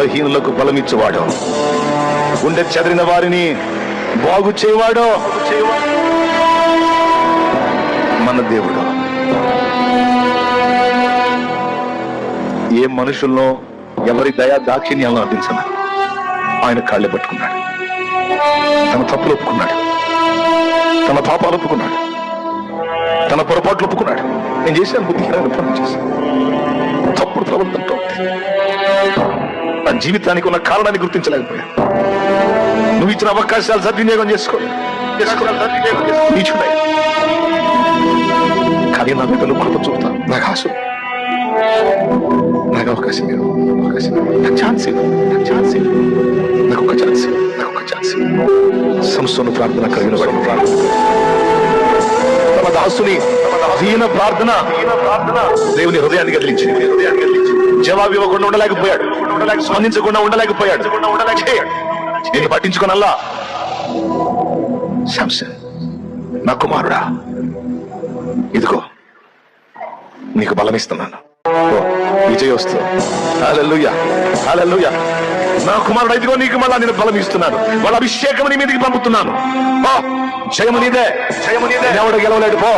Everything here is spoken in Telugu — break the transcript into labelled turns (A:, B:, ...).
A: బలహీనులకు బలమిచ్చేవాడు, గుండె చెదిరిన వారిని బాగు చేయవాడు మన దేవుడు. ఏ మనుషుల్లో ఎవరి దయా దాక్షిణ్యాలను అర్థించను. ఆయన కాళ్ళే పట్టుకున్నాడు, తన తప్పులు ఒప్పుకున్నాడు, తన పాపాలు ఒప్పుకున్నాడు, తన పొరపాట్లు ఒప్పుకున్నాడు. నేను చేశాను, బుద్ధిహీనమైన పనులు చేశాను, తప్పుడు ప్రవర్తనతో నా జీవితానికి ఉన్న కారణాన్ని గుర్తించలేకపోయాను. నువ్వు ఇచ్చిన అవకాశాలు సద్వినియోగం నీచుడై, కానీ నా మీద నువ్వు కృప చూపుతా. నాకు ఆశ, నాకు అవకాశం ఇవ్వు, నాకు ఛాన్స్ ఇవ్వు, నాకు ఒక ఛాన్స్ ఇవ్వు. సంస్థను ప్రార్థన కలిగిన వాడిని ప్రార్థన, తమ దాసుని దీన ప్రార్థన దేవుని హృదయాన్ని కదిలించింది. జవాబు ఇవ్వకుండా ఉండలేకపోయాడు, స్పందించకుండా ఉండలేకపోయాడు. నేను పట్టించుకోనల్లా, శాంసన్ నా కుమారుడా, ఇదిగో నీకు బలం ఇస్తున్నాను, విజయోస్తు. హల్లెలూయా, హల్లెలూయా. నా కుమారుడు, ఇదిగో నీకు మళ్ళా నేను బలం ఇస్తున్నాను, వాళ్ళ అభిషేకం నీ మీదకి పంపుతున్నాను. జయము నీదే, ఎవడు గెలవలేడు పో.